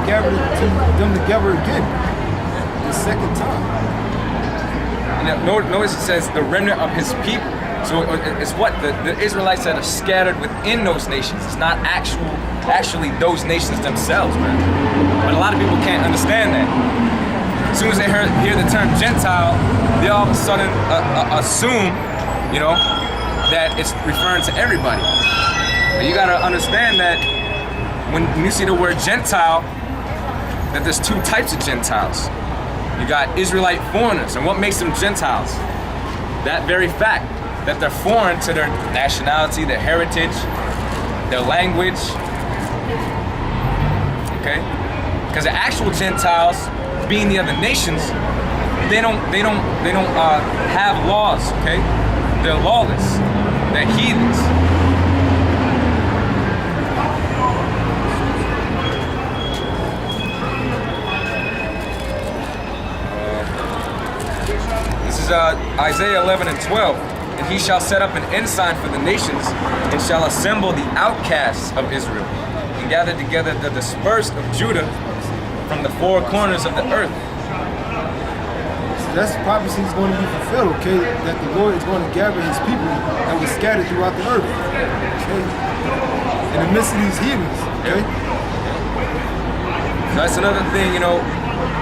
gather them together again the second time. And notice it says the remnant of his people. So it's what? The Israelites that are scattered within those nations. It's not actually those nations themselves, man. But a lot of people can't understand that. As soon as they hear the term Gentile, they all of a sudden assume, you know, that it's referring to everybody. But you gotta understand that when you see the word Gentile, that there's two types of Gentiles. You got Israelite foreigners, and what makes them Gentiles? That very fact that they're foreign to their nationality, their heritage, their language. Okay? Because the actual Gentiles, being the other nations, they don't have laws. Okay? They're lawless. They're heathens. This is Isaiah 11 and 12. And he shall set up an ensign for the nations, and shall assemble the outcasts of Israel, and gather together the dispersed of Judah from the four corners of the earth. So that's the prophecy is going to be fulfilled, okay? That the Lord is going to gather his people that were scattered throughout the earth, okay? In the midst of these heathens, okay? So that's another thing, you know,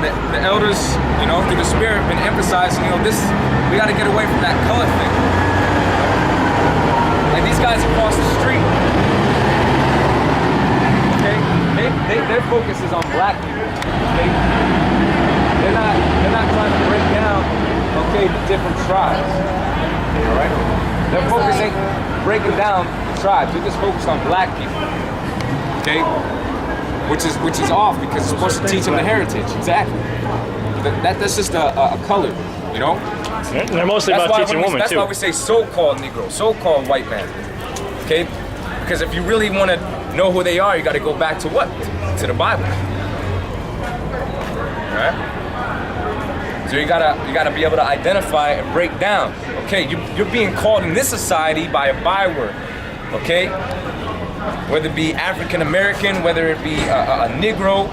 the elders, you know, through the Spirit, been emphasizing, you know, this, we got to get away from that color thing. Like these guys across the street, okay, their focus is on black people. Okay, they're not trying to break down, okay, the different tribes. All right, their focus ain't breaking down the tribes. They're just focused on black people. Okay. Which is off because it's supposed to teach them the heritage. Exactly. That's just a color, you know? They're mostly about teaching women, that's too. That's why we say so-called Negro, so-called white man. Okay? Because if you really want to know who they are, you got to go back to what? To the Bible. All right? So you gotta be able to identify and break down. Okay, you're being called in this society by a byword. Okay? Whether it be African American, whether it be a Negro,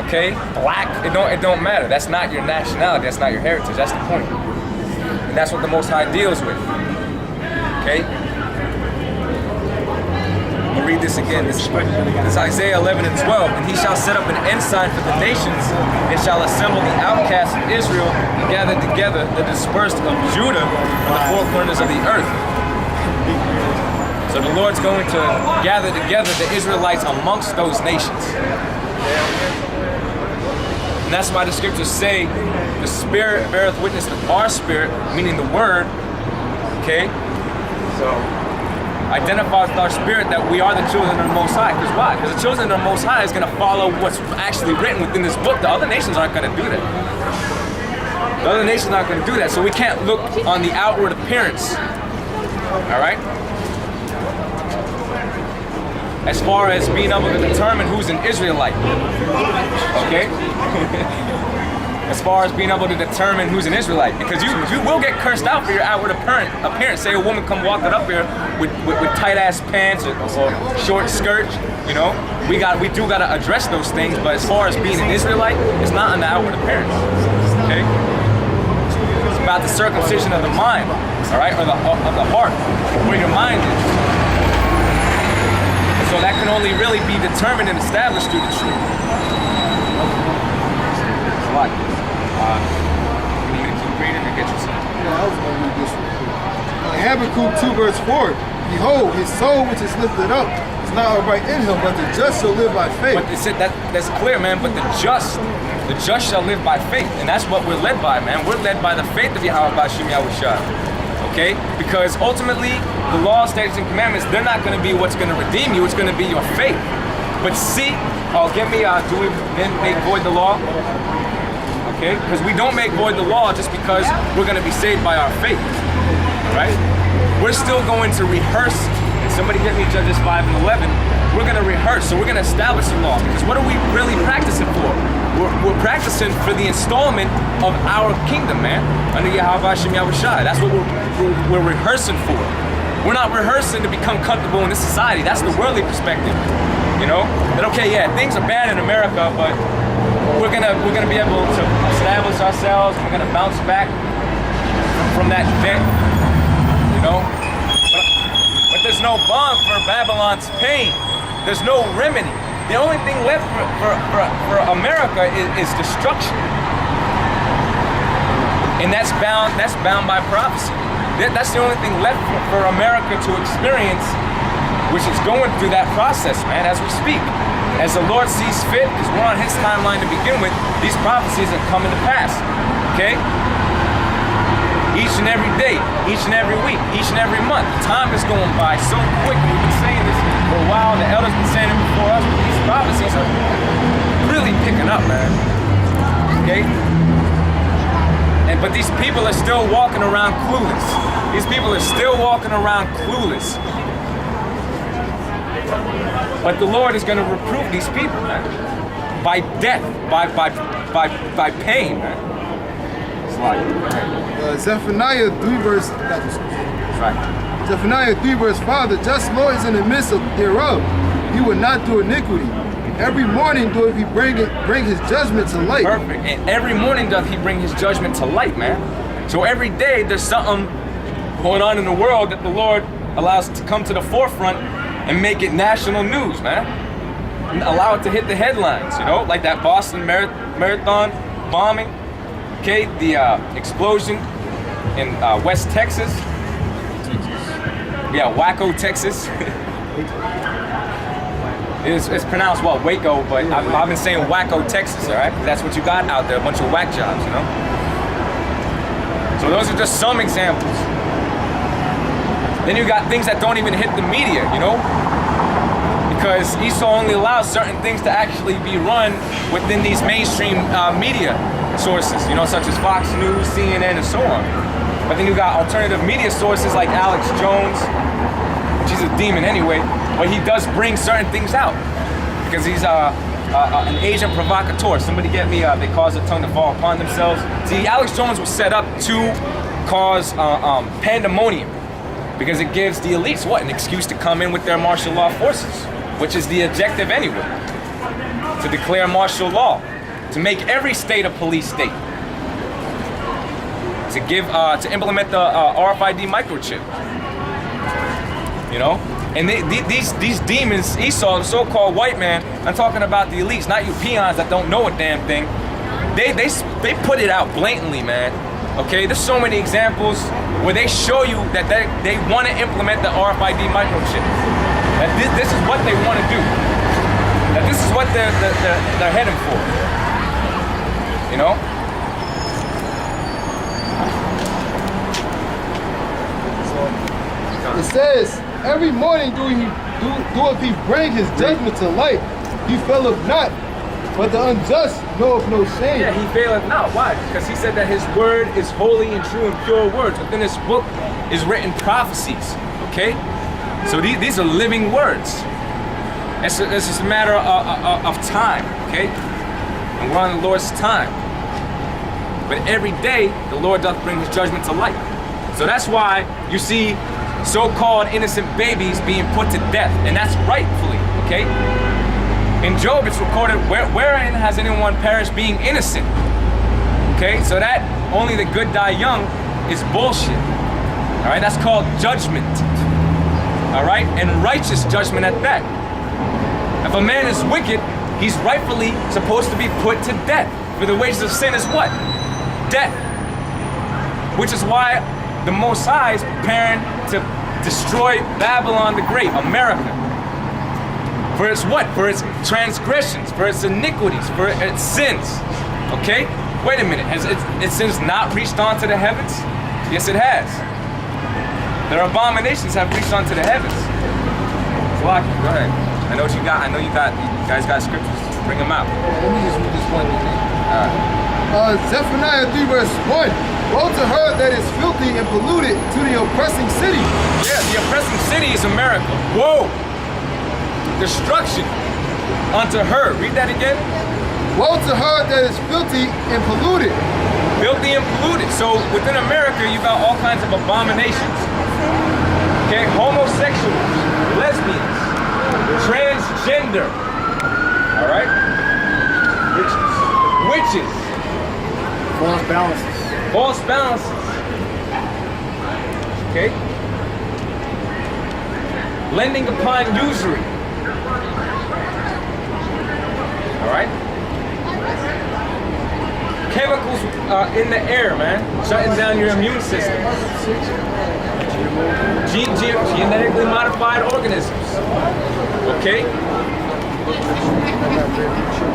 okay, black, it don't matter. That's not your nationality. That's not your heritage. That's the point. And that's what the Most High deals with. Okay. We'll read this again. This is Isaiah 11 and 12. And he shall set up an ensign for the nations, and shall assemble the outcasts of Israel, and gather together the dispersed of Judah from the four corners of the earth. So the Lord's going to gather together the Israelites amongst those nations. And that's why the scriptures say, the Spirit beareth witness with our spirit, meaning the Word, okay? So, identifies with our spirit that we are the children of the Most High. Because why? Because the children of the Most High is going to follow what's actually written within this book. The other nations aren't going to do that. The other nations aren't going to do that. So we can't look on the outward appearance. All right? As far as being able to determine who's an Israelite. Okay? As far as being able to determine who's an Israelite. Because you will get cursed out for your outward appearance. Say a woman come walking up here with tight ass pants or short skirt, you know. We do gotta address those things, but as far as being an Israelite, it's not on the outward appearance. Okay? It's about the circumcision of the mind, alright, or of the heart, where your mind is. So that can only really be determined and established through the truth. It's a lot. You need to keep reading and get yourself. Yeah, I was going to read this one. Habakkuk 2 verse 4. Behold, his soul which is lifted up is not upright in him, but the just shall live by faith. But it said that's clear, man. But the just shall live by faith. And that's what we're led by, man. We're led by the faith of Yahweh Bashim Yahushua. Okay? Because ultimately, the law, statutes, and commandments, they're not going to be what's going to redeem you. It's going to be your faith. But see, do we then make void the law? Okay? Because we don't make void the law just because we're going to be saved by our faith. Right? We're still going to rehearse. And somebody get me Judges 5 and 11. We're going to rehearse. So we're going to establish the law. Because what are we really practicing for? We're practicing for the installment of our kingdom, man. Under Yahweh Hashem Yahushua. That's what we're rehearsing for. We're not rehearsing to become comfortable in this society. That's the worldly perspective. You know, that okay, yeah, things are bad in America, but we're gonna be able to establish ourselves. We're gonna bounce back from that event. You know, but there's no balm for Babylon's pain. There's no remedy. The only thing left for America is destruction, and that's bound by prophecy. That's the only thing left for America to experience, which is going through that process, man, as we speak. As the Lord sees fit, because we're on His timeline to begin with, these prophecies are coming to pass, okay? Each and every day, each and every week, each and every month. Time is going by so quick, and we've been saying this for a while. The elders been saying it before us, but these prophecies are really picking up, man, okay? But these people are still walking around clueless. These people are still walking around clueless. But the Lord is going to reprove these people, man, by death, by pain, man. It's like Zephaniah 3 verse. right. Zephaniah 3 verse 5. The just Lord is in the midst of thereof. He will not do iniquity. Every morning doth He bring His judgment to light. Perfect. And every morning doth He bring His judgment to light, man. So every day there's something going on in the world that the Lord allows to come to the forefront and make it national news, man. And allow it to hit the headlines, you know, like that Boston Marathon bombing, okay, the explosion in West Texas. Yeah, Waco, Texas. It's pronounced, well, Waco, but I've been saying Waco, Texas, all right? That's what you got out there, a bunch of whack jobs, you know? So those are just some examples. Then you got things that don't even hit the media, you know? Because Esau only allows certain things to actually be run within these mainstream media sources, you know, such as Fox News, CNN, and so on. But then you got alternative media sources like Alex Jones, which is a demon anyway, but he does bring certain things out because he's an agent provocateur. Somebody get me, they cause a tongue to fall upon themselves. See, Alex Jones was set up to cause pandemonium because it gives the elites, what, an excuse to come in with their martial law forces, which is the objective anyway, to declare martial law, to make every state a police state, to give, to implement the RFID microchip, you know? And these demons, Esau, the so-called white man, I'm talking about the elites, not you peons that don't know a damn thing. They put it out blatantly, man. Okay, there's so many examples where they show you that they want to implement the RFID microchip. That this is what they want to do. That this is what they're heading for. You know? It says, every morning doeth He bring His judgment to light. He faileth not, but the unjust knoweth no shame. Yeah, He faileth not. Why? Because He said that His word is holy and true and pure words. Within this book is written prophecies. Okay? So these are living words. It's just a matter of time. Okay? And we're on the Lord's time. But every day, the Lord doth bring His judgment to light. So that's why you see so-called innocent babies being put to death, and that's rightfully, okay? In Job, it's recorded, wherein has anyone perished being innocent? Okay, so that only the good die young is bullshit. All right, that's called judgment. All right, and righteous judgment at that. If a man is wicked, he's rightfully supposed to be put to death. For the wages of sin is what? Death. Which is why the Most High is preparing to destroy Babylon the Great, America. For its what? For its transgressions, for its iniquities, for its sins. Okay? Wait a minute. Has its sins not reached onto the heavens? Yes, it has. Their abominations have reached onto the heavens. Flocky, go ahead. I know what you got. You guys got scriptures. Bring them out. Let me just read this one. Zephaniah 3 verse 1. Woe to her that is filthy and polluted, to the oppressing city. Yeah, the oppressing city is America. Whoa! Destruction unto her. Read that again. Woe to her that is filthy and polluted. Filthy and polluted. So within America, you got all kinds of abominations. Okay, homosexuals, lesbians, Transgender. All right? Witches. False balances. False balances. Okay? Lending upon usury. All right? Chemicals in the air, man, shutting down your immune system. Genetically modified organisms. Okay?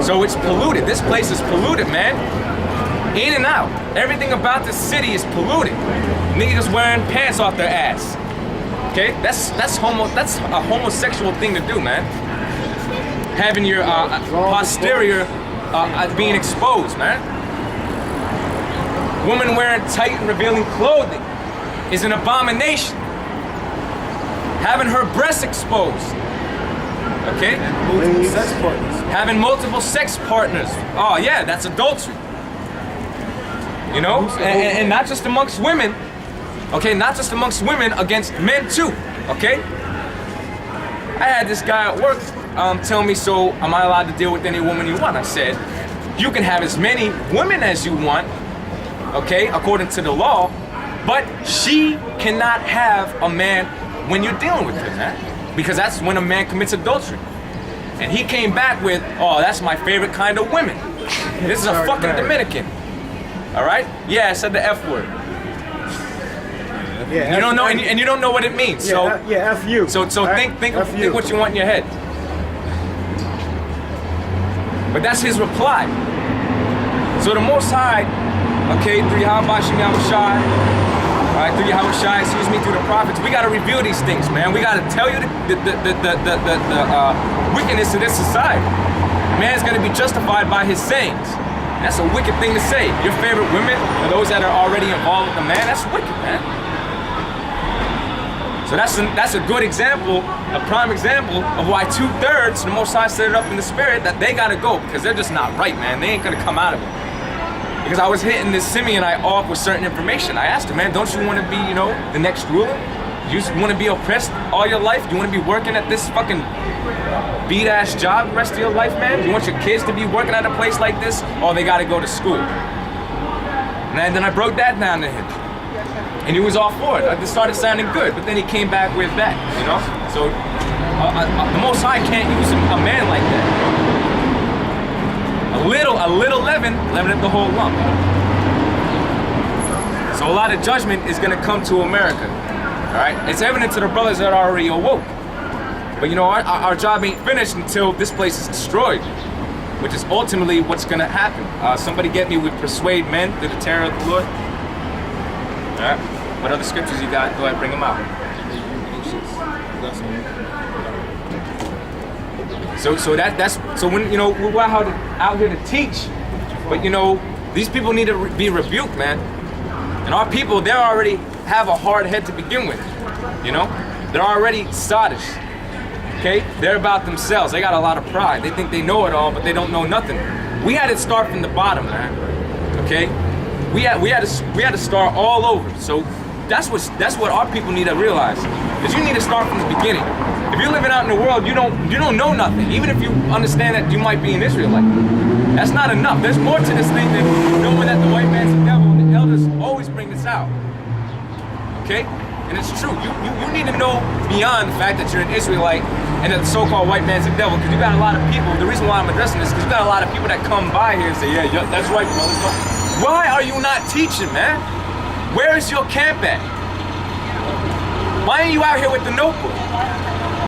So it's polluted. This place is polluted, man. In and out. Everything about this city is polluted. Niggas wearing pants off their ass. Okay? That's a homosexual thing to do, man. Having your posterior being exposed, man. Women wearing tight and revealing clothing is an abomination. Having her breasts exposed. Okay? Multiple sex partners. Having multiple sex partners. Oh yeah, that's adultery. You know? And not just amongst women. Okay, not just amongst women, against men too. Okay? I had this guy at work tell me, so am I allowed to deal with any woman you want? I said, you can have as many women as you want, okay, according to the law, but she cannot have a man when you're dealing with her, man. Because that's when a man commits adultery. And he came back with, oh, that's my favorite kind of women. This is a fucking Dominican. All right? Yeah, I said the F word. Yeah, you don't know, and you don't know what it means. So F you. So right? think what you want in your head. But that's his reply. So the Most High, okay, through Yahweh Shem Yahushai, all right, through Yahweh Shai, excuse me, through the prophets, we gotta reveal these things, man. We gotta tell you the wickedness of this society. Man's gonna be justified by his sayings. That's a wicked thing to say. Your favorite women are those that are already involved with the man. That's wicked, man. So that's a good example, a prime example of why 2/3, the Most High set it up in the spirit that they gotta go because they're just not right, man. They ain't gonna come out of it. Because I was hitting this Simeonite off with certain information. I asked him, man, don't you want to be, you know, the next ruler? You just want to be oppressed all your life? You want to be working at this fucking beat-ass job the rest of your life, man? You want your kids to be working at a place like this? Or they got to go to school? And then I broke that down to him. And he was all for it. It started sounding good, but then he came back with that, you know? So the Most High can't use a man like that. A little leaven it the whole lump. So a lot of judgment is gonna come to America. All right, it's evident to the brothers that are already awoke. But you know, our job ain't finished until this place is destroyed, which is ultimately what's gonna happen. Somebody get me with persuade men through the terror of the Lord. All right, what other scriptures you got? Go ahead, bring them out. So that's when, you know, we're out here to teach, but you know, these people need to be rebuked, man. And our people, they already have a hard head to begin with, you know. They're already sottish, okay. They're about themselves. They got a lot of pride. They think they know it all, but they don't know nothing. We had to start from the bottom, man. Okay, we had to start all over. So that's what our people need to realize. Is you need to start from the beginning. If you're living out in the world, you don't know nothing. Even if you understand that you might be an Israelite, that's not enough. There's more to this thing than knowing that the white man's the devil, and the elders always bring this out. Okay? And it's true. You need to know beyond the fact that you're an Israelite and that the so-called white man's the devil, because you got a lot of people. The reason why I'm addressing this is because you got a lot of people that come by here and say, yeah, that's right, brother. Why are you not teaching, man? Where is your camp at? Why are you out here with the notebook?